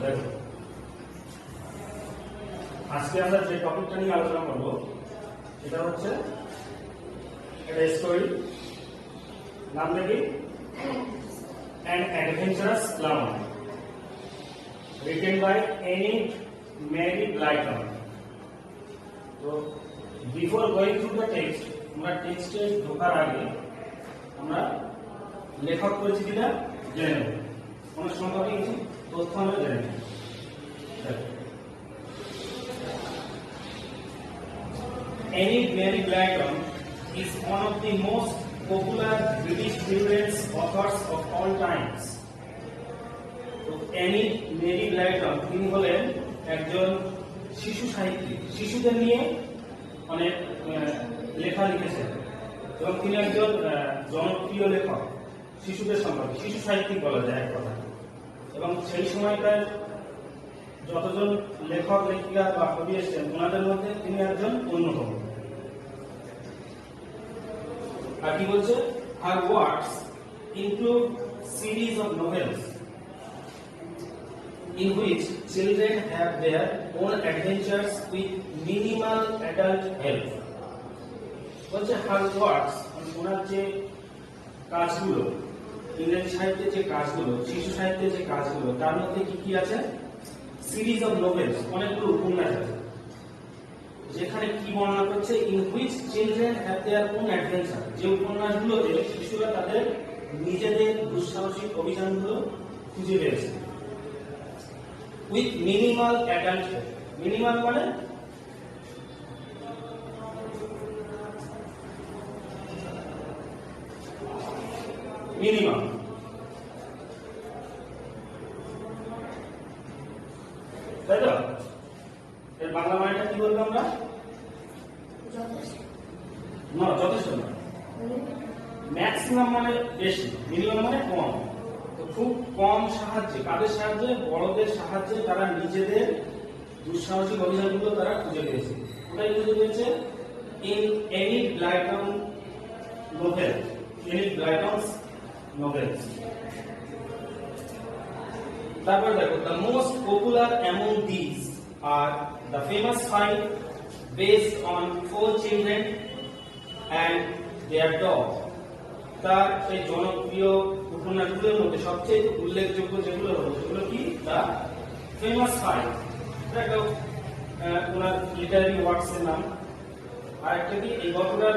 দেখো আজকে আমরা যে টপিকটা নিয়ে আলোচনা করব সেটা হচ্ছে একটা স্টোরি, নামটা কি an adventurous clown, written by Annie Mary Blyton. তো before going through the text, আমরা টেক্সটে ঢোকার আগে আমরা লেখক পরিচিতিটা জেনে নেব, ওনার সম্পর্কে কিছু তথ্য আমরা জেনে নেব। Annie Mary Blyton is one of the most popular British children's authors of all times. তো অ্যানি মেরি ব্লাইটন তিনি হলেন একজন শিশু সাহিত্যিক, শিশুদের নিয়ে অনেক লেখা লিখেছেন এবং তিনি একজন জনপ্রিয় লেখক, শিশুদের সম্পর্কে শিশু সাহিত্যিক বলা যায় এক কথা। এবং সেই সময়কার যতজন লেখক লেখিকা বা কবি এসেছেন ওনাদের মধ্যে তিনি একজন অন্যতম। আর কি বলছে, her works include series of novels in which children have their own adventures with minimal adult help. বলছে her works, ওনার যে কাজগুলো, ইংরেজি সাহিত্যের যে কাজগুলো, শিশু সাহিত্যের যে কাজগুলো, তার মধ্যে কি কি আছে? সিরিজ অফ নোভেলস, অনেকগুলো উপন্যাস আছে যেখানে কি বর্ণনা করছে, in which children have their own adventure, যে উপন্যাসগুলোতে শিশুরা তাদের নিজেদের দুঃসাহসিক অভিযানগুলো খুঁজে পেয়েছে, with minimal adult help. Minimal মানে মিনিমাম, তাই তো? এর বাংলা মানেটা কি বলবো আমরা? না, যথেষ্ট না। ম্যাক্সিমাম মানে বেশি, মিনিমাম মানে কম। তো খুব কম সাহায্যে, কাদের সাহায্যে? বড়দের সাহায্যে তারা নিজেদের দুঃসাহসিক অভিযানগুলো তারা খুঁজে পেয়েছে। ওটাই খুঁজে পেয়েছে in Enid Blyton novel, Enid Blyton's novels. তারপর দেখো, the most popular among these are the famous five based on 4 children and their dog. তার এই জনপ্রিয় উপন্যাসগুলোর মধ্যে সবচেয়ে উল্লেখযোগ্য যেগুলো হলো সেগুলো কি? the famous five, এটা ওনার লিটারারি ওয়ার্কস এর নাম। আর একটা কি, এই গল্পটার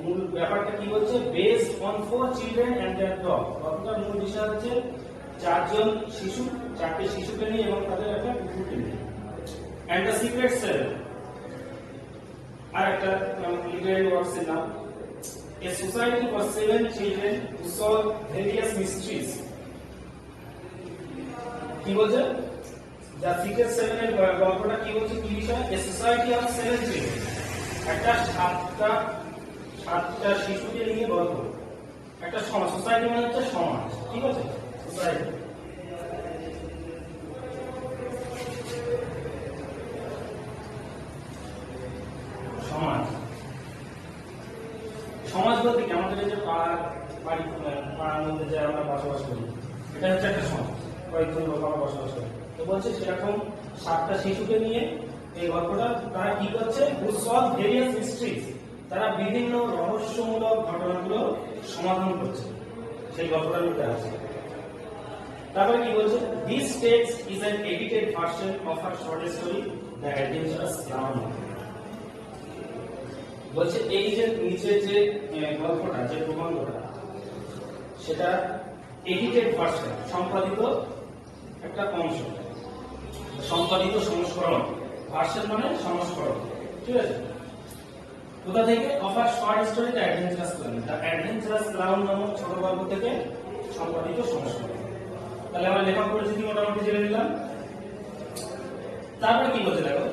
মূল ব্যাপারটা কি বলছে? Based on 4 children and their dog. গল্পটার মূল বিষয় হচ্ছে 4টে শিশুকে নিয়ে এবং তাদের একটা কুকুরকে নিয়ে। এন্ড দ্য সিক্রেট সেভেন, আর একটা লিটারারি ওয়ার্কস এর নাম, a society for 7 children who solve various mysteries. কি বলছে? দ্য সিক্রেট সেভেন এর গল্পটা কি বলছে, কি বিষয়? এ সোসাইটি অফ 7 চিলড্রেন, একটা সাতটা শিশুকে নিয়ে গল্প, একটা সমাজ। সোসাইটি মানে হচ্ছে সমাজ, ঠিক আছে? সোসাইটি সমাজ, সমাজ বলতে কি আমাদের যে পাড়ার মধ্যে যে আমরা বসবাস করি, এটা হচ্ছে একটা সমাজ, কয়েকজন লোক আমরা বসবাস করি। তো বলছে সেরকম 7টা শিশুকে নিয়ে এই গল্পটা তারা কি করছে? হু সলভ ভেরিয়াস মিস্ট্রিজ, তারা বিভিন্ন রহস্যমূলক ঘটনাগুলো সমাধান করছে, সেই গল্পটার মধ্যে আছে। তারপরে কি বলছে? This text is an edited version of her short story the adventurous clown. বলছে এই যে নিচে যে গল্পটা, যে প্রবন্ধটা, সেটা এডিটেড ভার্সন, সম্পাদিত একটা অংশ, সম্পাদিত সংস্করণ। ভার্সন মানে সংস্করণ, ঠিক আছে? কোথা থেকে? Of a short story the adventurous clown. The adventurous clown নামক ছোট গল্প থেকে সম্পাদিত সংস্করণ। তাহলে আমরা লেখক পরিচিতি মোটামুটি জেনে নিলাম। তারপরে কি বলছে দেখো,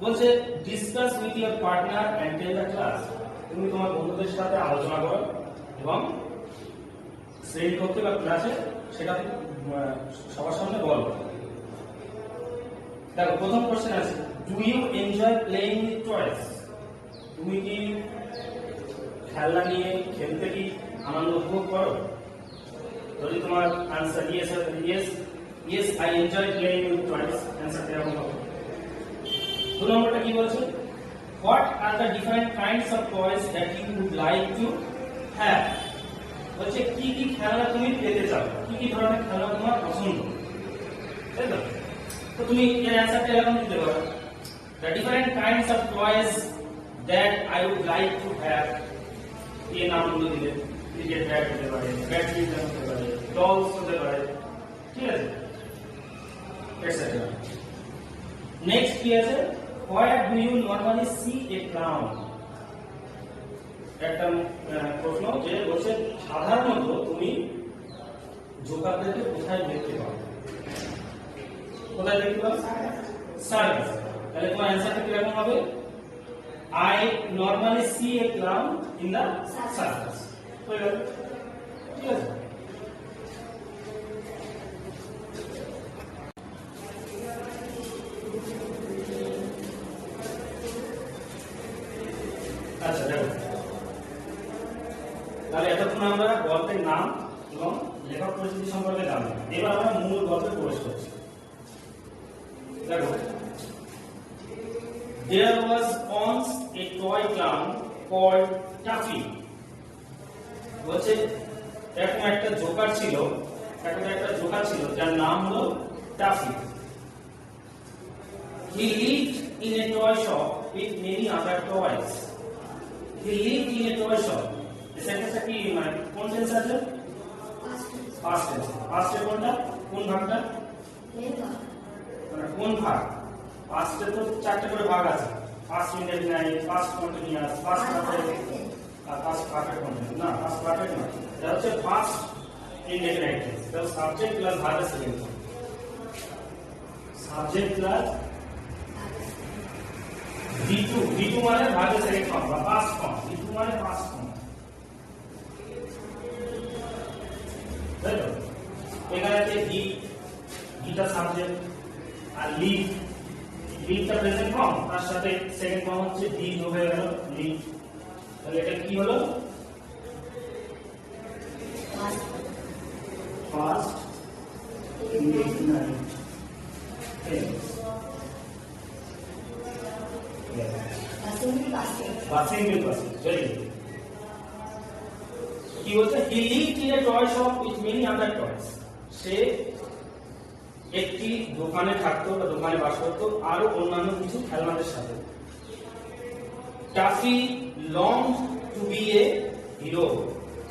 বলছে discuss with your partner and tell the class. তুমি তোমার বন্ধুদের সাথে আলোচনা করো এবং শ্রেণীকক্ষে বা ক্লাসে সেটা সবার সামনে বলো। দেখো প্রথম কোশ্চেন আছে, do you enjoy playing with toys? তুমি কি খেলনা নিয়ে খেলতে কি আনন্দ উপভোগ করো? যদি তোমার আনসার ইয়েস হয়, yes yes I enjoy playing with toys অ্যানসারটা এরকম হবে। 2 নম্বরটা কি বলছে, what are the different kinds of toys that you would like to have, বলছে কি কি খেলনা তুমি পেতে চাও, কি কি ধরনের খেলনা তোমার পছন্দ, তাই তো? তো তুমি এর অ্যানসারটা এরকম দিতে পারো, the different kinds of toys that I would like to have, এই নামগুলো দিলে ক্রিকেট ব্যাট হতে পারে, ব্যাডমিন্টন হতে পারে, ডলস হতে পারে, ঠিক আছে, এটসেট্রা। নেক্সট কি আছে, where do you normally see a clown, একটা প্রশ্ন যে বলছে সাধারণত তুমি জোকারদেরকে কোথায় দেখতে পাও, কোথায় দেখতে পাও, সার্কাস। তাহলে তোমার অ্যানসারটা কি রকম হবে, I normally see a clown in the circus, হয়ে গেল, ঠিক আছে। আচ্ছা দেখো, তাহলে এতক্ষণ আমরা গল্পের নাম এবং লেখক পরিচিতি সম্পর্কে জানলাম। এবার আমরা মূল গল্পে প্রবেশ করছি। দেখো, there was once a toy clown called Taffy, বলছে এরকম একটা জোকার ছিল, যার নাম হলো toffee. He lived in a toy shop with many other toys. He lived in a toy shop. এই সেন্টেন্সটা কি মানে কোন সেন্স আছে? Past tense. পাস্টে কোনটা, কোন ভাগটা, মানে কোন ভাগ? পাস্টে তো চারটে করে ভাগ আছে, past indefinite, past continuous, past perfect আর পাস্ট পারফেক্ট কন্টিনিউয়াস। না, পাস্ট পারফেক্ট না, এটা হচ্ছে পাস্ট ইনডেফিনাইট টেন্স। এটা সাবজেক্ট প্লাস ভার্বের second form, subject plus V2, V2 মানে ভার্বের সেকেন্ড ফর্ম বা পাস্ট ফর্ম, V2 মানে পাস্ট ফর্ম, তাই তো? এখানে আছে ভিটা সাবজেক্ট আর লিভ, লিভটা প্রেজেন্ট ফর্ম, তার সাথে সেকেন্ড ফর্ম হচ্ছে ডি যোগ হয়ে গেল লিভ। তাহলে এটা কি হলো, ফার্স্ট ইনডেফিনাইট টেন্স বা সিম্পল পাস্ট। Very good. কি বলছে, he lived in a toy shop with many other toys, সে একটি দোকানে থাকতো বা দোকানে বাস করতো আরো অন্যান্য কিছু খেলনাদের সাথে। Toffee longed to be a hero.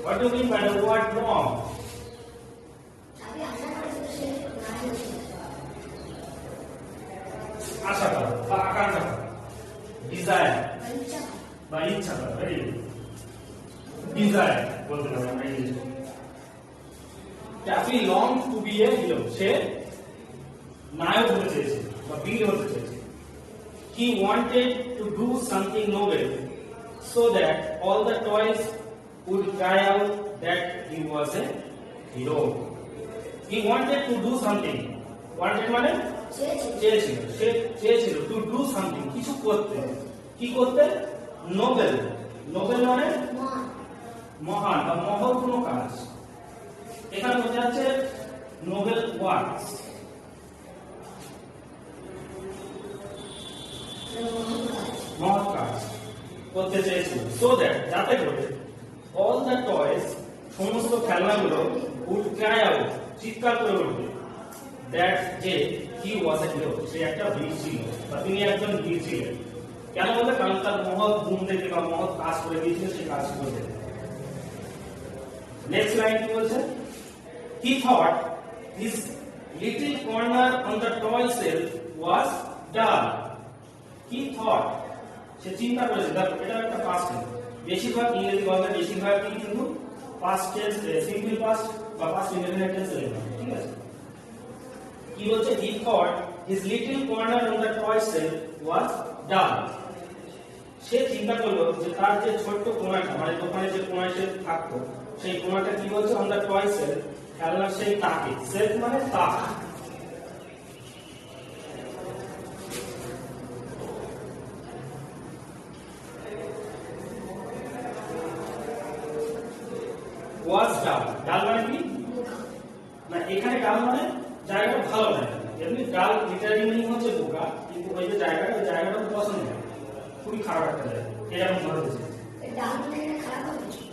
What do you mean by the word long? আশা করা বা আকাঙ্ক্ষা করা, ডিজায়ার বা ইচ্ছা করা, ভেরি গুড, ডিজায়ার বলতে পারি আমরা ইংলিশে। Toffee longed to be a hero, সে নায়ক হতে চেয়েছে বা বীর হতে চেয়েছে। He wanted to do something noble so that all the toys would cry out that he was a hero. He wanted to do something. Wanted মানে চেয়েছিল, সে চেয়েছিল to do something, কিছু করতে। কি করতে? নোবেল। নোবেল মানে মহান বা মহৎ কোনো কাজ। এখানে বোঝা যাচ্ছে নোবেল ওয়ার্কস, মহৎ কাজ করতে চেয়েছিল, সো দ্যাট যাতে করে অল দ্য টয়স, সমস্ত খেলনাগুলো উড ক্রাই আউট, চিৎকার করে উঠবে, দ্যাট যে হি ওয়াজ এ হিরো, সে একটা বীর ছিল বা তিনি একজন বীর ছিলেন। কেন বলতে? কারণ তার মহৎ গুণ দেখে বা মহৎ কাজ করে দিয়েছিল, সেই কাজ করবে। নেক্সট লাইন কি বলছে, he thought his little corner on the toy shelf was dull. He thought, সে চিন্তা করেছে, এটা একটা পাস্ট টেন্স। বেশিরভাগ ইংরেজি গল্পে বেশিরভাগই কিন্তু পাস্ট টেন্স, সিম্পল পাস্ট বা পাস্ট ইনডেফিনিট টেন্স লেখা, ঠিক আছে? কি বলছে, he thought his little corner on the toy shelf was dull. সে চিন্তা করলো যে তার যে ছোট্ট কোণাটা, মানে দোকানে যে কোণায় সে থাকতো, সেই কোণাটা কি বলছে, অন দ্য টয় সেলফ, খেলনার সেই তাকে, সেলফ মানে তাক। ওয়াজ ডাল, ডাল মানে কি না, এখানে ডাল মানে জায়গাটা ভালো লাগে এমনি ডাল লিটারি মিনিং হচ্ছে বোকা, কিন্তু ওই যে জায়গাটা পছন্দ হয়, খুবই খারাপ একটা জায়গা, এরকম ধরে দিচ্ছে।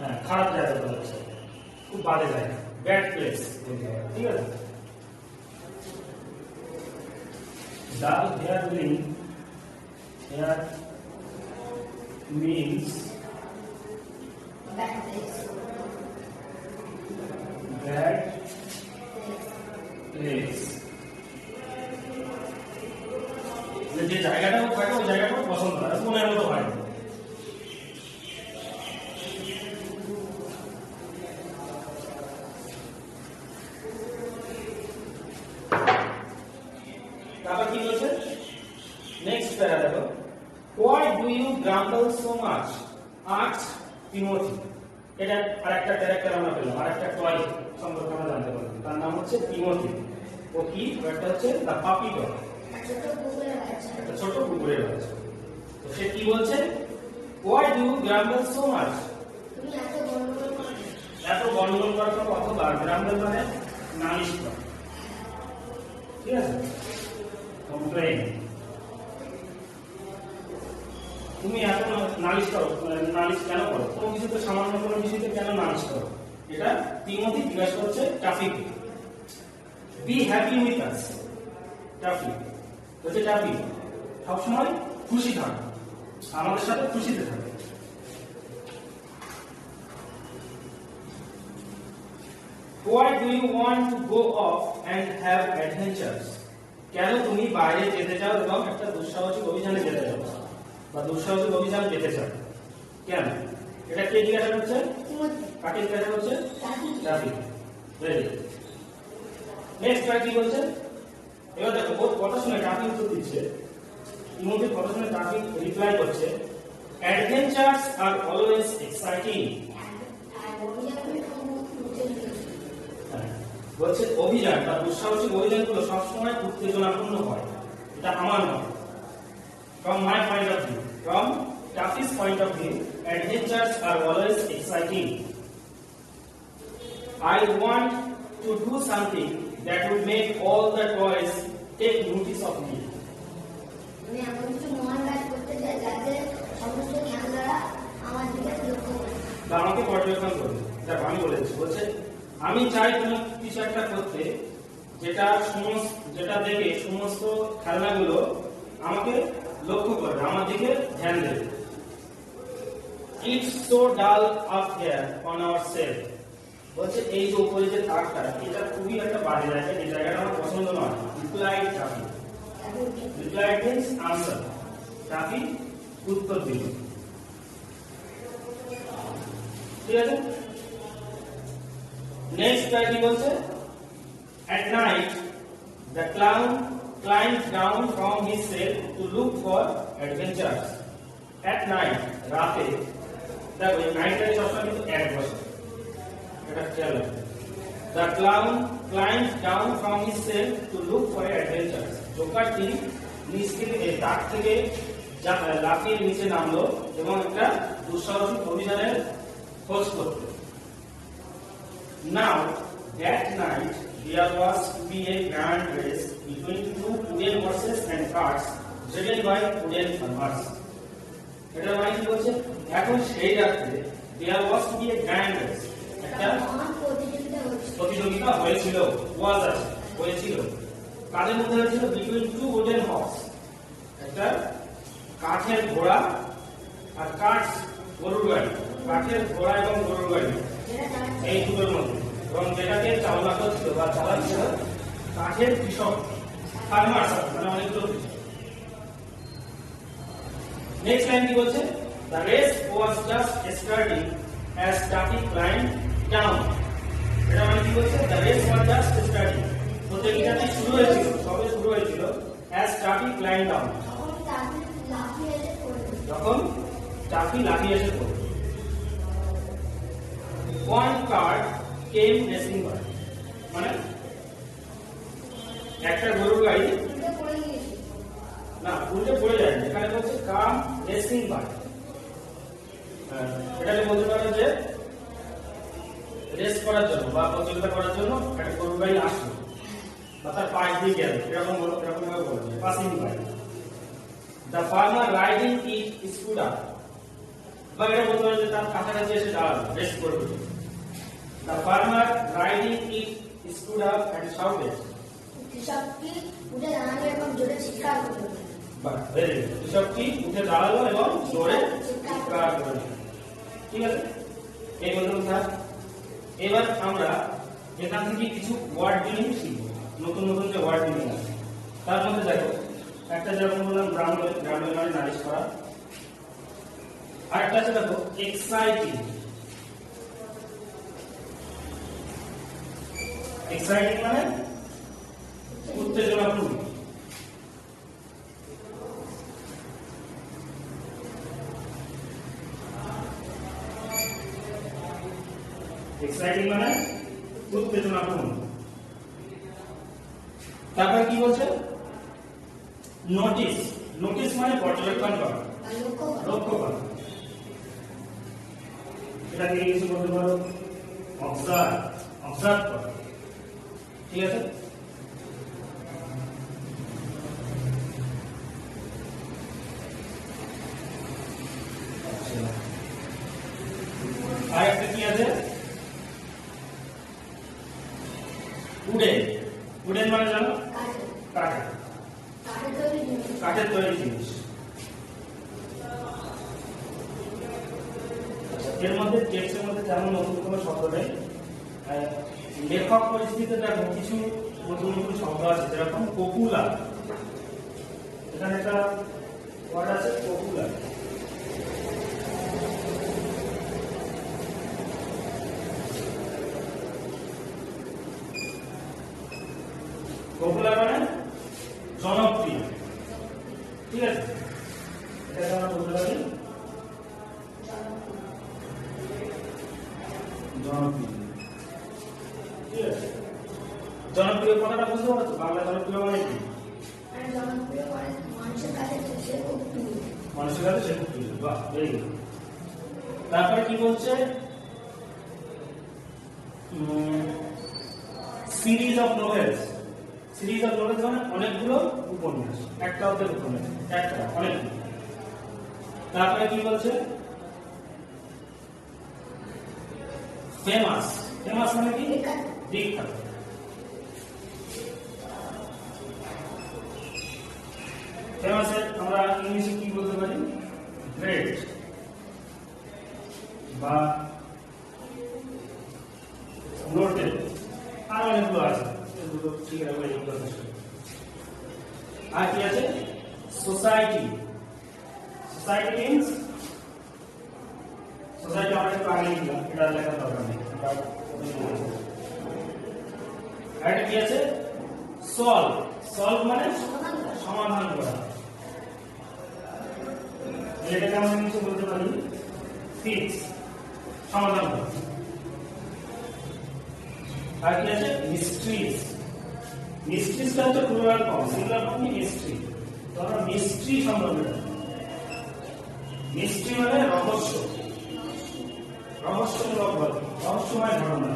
হ্যাঁ, খারাপ জায়গা বলা হচ্ছে, খুব বাজে জায়গা, ব্যাড প্লেস, ঠিক আছে। ডাল হেয়ার means bad place, যে জায়গাটা থাকে ওই জায়গাটা পছন্দ হয়, মনের মতো হয়। তারপর কি বলছে নেক্সট প্যারা দেখো, why do you grumble so much asked Timothy। এটা আরেকটা ক্যারেক্টার আমরা পেলাম, আরেকটা টয় সম্পর্কে আমরা জানতে পারলাম, তার নাম হচ্ছে টিমোথি। ও কি, একটা হচ্ছে দা পাপি ডগ, একটা ছোট কুকুরের বাচ্চা। তো সে কি বলছে, why do you grumble so much, তুমি এত গন্ডগোল করছো কতবার, গ্রাম্বল মানে নালিশ করা, ঠিক আছে, কমপ্লেইন, তুমি এত নালিশ করো, নালিশ কেন করো, কোনো কিছুতে সামান্য কোনো বিষয়তে কেন নালিশ করো। এটা টিমোথি জিজ্ঞাসা করছে টাফিকে। Be happy with us, Tuffy বলছে টাফি সবসময় খুশি থাকো, আমাদের সাথে খুশিতে থাকো। Why do you want to go off and have adventures? কেন তুমি বাইরে যেতে চাও এবং একটা দুঃসাহসিক অভিযানে যেতে চাও বা দুঃসাহসিক অভিযান যেতে চাও, কেন? এটা কে জিজ্ঞাসা করছে, কাকে জিজ্ঞাসা করছে, টাফি। ভেরি নেক্সট কি বলছে, এবার দেখো ওর কথা শুনে টাফি উত্তর দিচ্ছে, টিমোথির কথা শুনে টাফি রিপ্লাই করছে, অ্যাডভেঞ্চারস আর অলওয়েজ এক্সাইটিং। বলছে অভিযান বা দুঃসাহসিক অভিযানগুলো সবসময় উত্তেজনাপূর্ণ হয়, এটা আমার মত। From my point of view, from Taffy's point of view, adventures are always exciting. I want to do something that would make all the toys take notice of me. আমাকে পর্যবেক্ষণ করবে, এটা আমি বলেছি। বলছে আমি চাই কোনো কিছু একটা করতে যেটা দেখে সমস্ত খেলনাগুলো আমাকে লক্ষ্য করবে, আমার দিকে ধ্যান দেবে। It's so dull up here on our shelf. বলছে এই যে উপরে যে তাকটা, এটা খুবই একটা বাজে জায়গা, এই জায়গাটা আমার পছন্দ নয়। Replied Taffy. Replied means answer. Taffy উত্তর দিল, ঠিক আছে। নেক্সট কি বলছে, at night the clown climbed down from his cell to look for adventures. At night, রাতে, দেখো এই নাইটটা সবসময় কিন্তু এক বসে, এটা খেয়াল রাখবে। The clown climbed down from his cell to look for adventures. জোকারটি নিচ থেকে এই তাক থেকে লাফিয়ে নিচে নামলো এবং একটা দুঃসাহসিক অভিযানের খোঁজ করতে। Now that night there was to be a grand race between two wooden horses and carts driven by wooden farmers. এটা মানে কি বলছে, এখন সেই রাতে there was to be a grand race, একটা প্রতিযোগিতা হয়েছিল, হয়েছিল, কাদের মধ্যে হয়েছিল, between two wooden horse, একটা কাঠের ঘোড়া আর গরুর গাড়ি, কাঠের ঘোড়া এবং গরুর গাড়ি, এই দুটোর মধ্যে, এবং যেটাকে চালনা করছিল বা চালাচ্ছিল কাঠের কৃষক, ফার্মার্স, মানে অনেকগুলো কৃষক। নেক্সট লাইন কি বলছে, the race was just starting as Taffy climbed down. এটা মানে কি বলছে, the race was just starting, প্রতিযোগিতাটি শুরু হয়েছিল, সবে শুরু হয়েছিল, as Taffy climbed down, যখন টাফি লাফিয়ে এসে পড়ল। One cart came racing by, মানে একটা গরুর গাড়ি না উল্টে পড়ে যায়, এখানে বলছে কাম রেসিং বাই, এটাকে বলতে পারে যে রেস করার জন্য বা প্রতিযোগিতা করার জন্য একটা গরুর গাড়ি আসলো। বা তার পাশ দিয়ে গেল, এরকম ভাবে বলা যায় passing by. The farmer riding it stood up, বা এটা বলতে পারে যে তার কাছাকাছি এসে দাঁড়ালো, রেস্ট করবে। The farmer riding it stood up and shouted, কৃষকটি উঠে দাঁড়ালো এবং জোরে চিৎকার করলো। বাহ, ভেরি গুড। কৃষকটি উঠে দাঁড়ালো এবং জোরে চিৎকার করলো। ঠিক আছে, এই বললাম স্যার। এবার আমরা এখান থেকে কিছু ওয়ার্ড মিনিং শিখব, নতুন নতুন যে ওয়ার্ড মিনিং আছে তার মধ্যে দেখো একটা যেরকম বললাম গ্রামে মানে নালিশ করা, আরেকটা আছে দেখো এক্সাইটিং। এক্সাইটিং মানে উত্তেজনাপূর্ণ। এক্সাইটিং মানে উত্তেজনাপূর্ণ। তারপর কি বলছে? নোটিস। নোটিস মানে পর্যবেক্ষণ করা, লক্ষ্য করা। এটাকে কিছু বলতে পারো অবজার্ভ করা। ঠিক আছে, আর একটা কি আছে? উডেন। উডেন মানে জানো? কাঠের তৈরি জিনিস। এর মধ্যে টেক্সটের মধ্যে তেমন নতুন কোনো শব্দ নেই। লেখক পরিস্থিতিতে দেখো কিছু নতুন নতুন শব্দ আছে, যেরকম পপুলার। এখানে একটা ওয়ার্ড আছে পপুলার। পপুলার মানে জনপ্রিয়। ঠিক আছে, এটাকে আমরা বলতে পারি জনপ্রিয়। ঠিক আছে, জনপ্রিয় কথাটা বুঝতে পারছো? বাংলা জনপ্রিয় মানে কি? মানুষের কাছে সে খুব প্রিয়। বাহ, ভেরি গুড। তারপরে কি বলছে? Series of novels. Series of novels মানে অনেকগুলো উপন্যাস, একটা অর্ধেক উপন্যাস, একটা অনেকগুলো। তারপরে কি বলছে? ফেমাস। ফেমাস মানে কি? বিখ্যাত। ফেমাসের আমরা ইংলিশে কি বলতে পারি? গ্রেট বা নোটেড। আর অনেকগুলো আছে, এগুলো ঠিক আছে। আর কি আছে? সোসাইটি। সোসাইটি মিন্স সোসাইটি আমরা একটু আগে লিখলাম, এটা লেখার দরকার নেই। আর কি আছে? সলভ। সলভ মানে সমাধান করা। এটাকে আমরা কিছু বলতে পারি ফিক্স, সমাধান করা। আর কি আছে? মিস্ট্রিজ। মিস্ট্রিজটা হচ্ছে প্লুরাল ফর্ম, সিঙ্গুলার ফর্ম কি? মিস্ট্রি। তো আমরা মিস্ট্রি সম্পর্কে, মিস্ট্রি মানে রহস্য, রহস্যমূলক গল্প, রহস্যময় ঘটনা,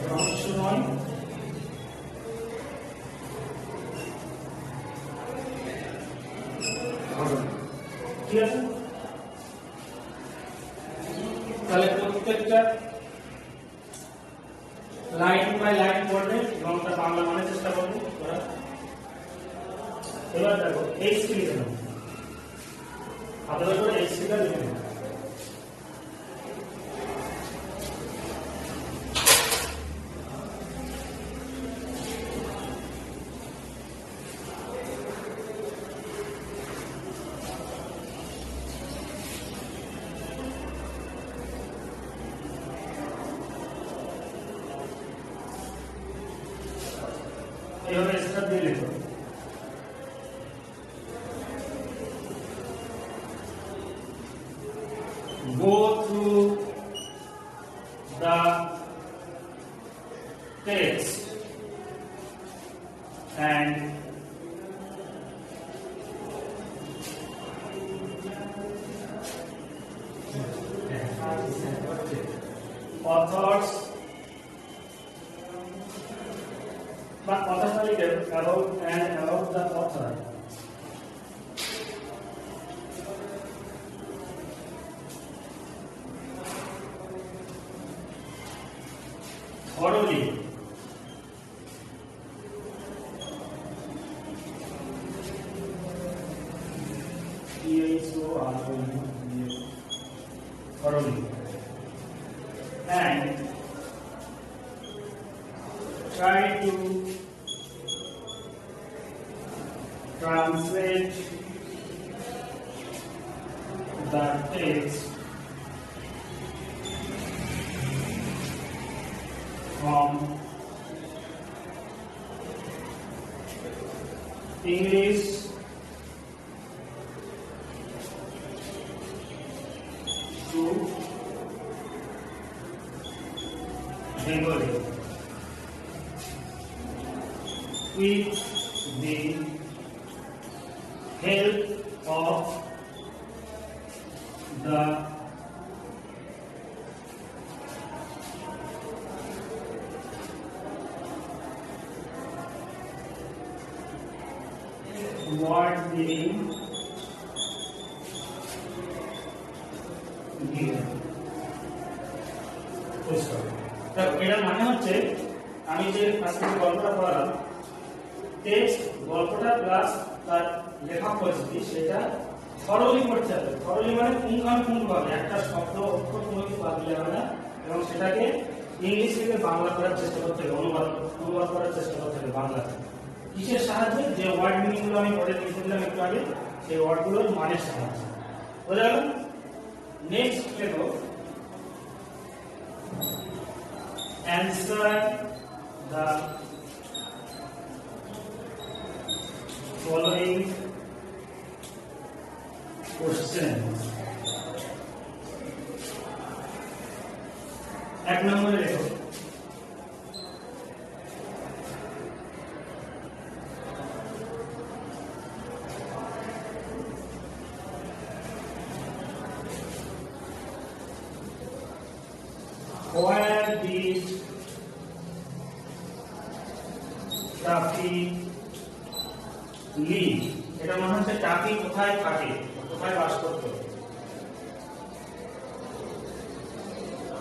রহস্যময় ঘটনা। ঠিক আছে, তাহলে প্রত্যেকটা লাইন বাই লাইন পড়বে এবং তার বাংলা মানে চেষ্টা করবে। এবার দেখো এইচটি লিখে নাও, আপনাদের করে এইচটিটা লিখে নাও। এইভাবে স্টার দিয়ে লিখো। Go through the text and authors about the author. Thoroughly. Thoroughly. And try to translate the text from English to Bengali with the help of the word being given. দেখো এটার মানে হচ্ছে আমি যে আজকে গল্পটা পড়ালাম টেক্সট গল্পটা প্লাস তার লেখা পরিস্থিতি সেটা থরলি পড়তে হবে। থরলি মানে পুঙ্খানুপুঙ্খভাবে একটা শব্দ অক্ষর কোনো কিছু বাদ দিলে হবে না এবং সেটাকে ইংলিশ থেকে বাংলা করার চেষ্টা করতে হবে, অনুবাদ করার চেষ্টা করতে হবে বাংলাতে। কিসের সাহায্যে? যে ওয়ার্ড মিনিংগুলো আমি পড়ে লিখে দিলাম একটু আগে সেই ওয়ার্ডগুলোর মানের সাহায্যে। বোঝা গেল? নেক্সট লেখো answer the following questions. এক নম্বরে লেখো where did Taffy live? এটা মনে হচ্ছে টাফি কোথায় থাকে, কোথায় বাস করতো?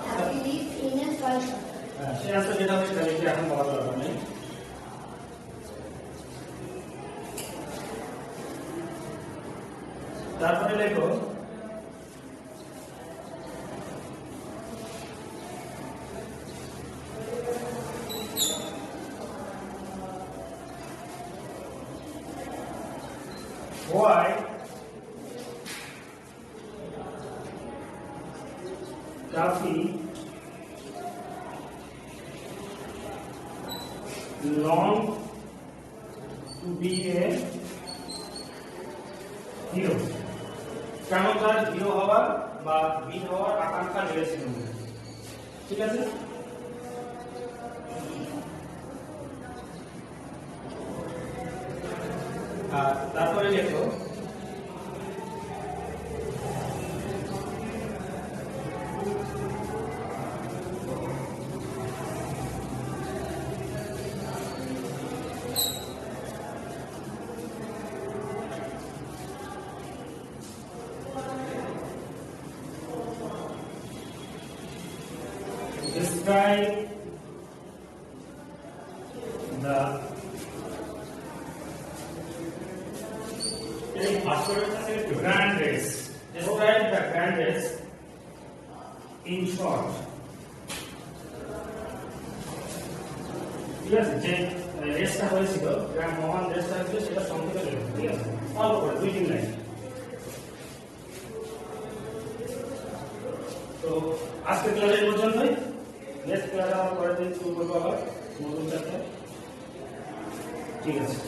Taffy lives in a toy shop. সে আসলে যেটা হচ্ছে সেটা এখন বলা দরকার নেই। তারপরে লেখো why Taffy longed to be a hero. কেন তার হিরো হওয়ার বা বীর হওয়ার আকাঙ্ক্ষা রয়েছে? ঠিক আছে, তারপরে লেখো describe the grand race. Describe the grand race in short. ঠিক আছে, যে রেসটা হয়েছিল, মহান রেসটা হয়েছিল সেটা সংক্ষেপে লেখো। ঠিক আছে, অল্প করে 2-3 লাইন। তো আজকে ক্লাস এই পর্যন্তই। নেক্সট ক্লাস আমরা পরের দিন শুরু করবো আবার নতুন চ্যাপ্টার। ঠিক আছে।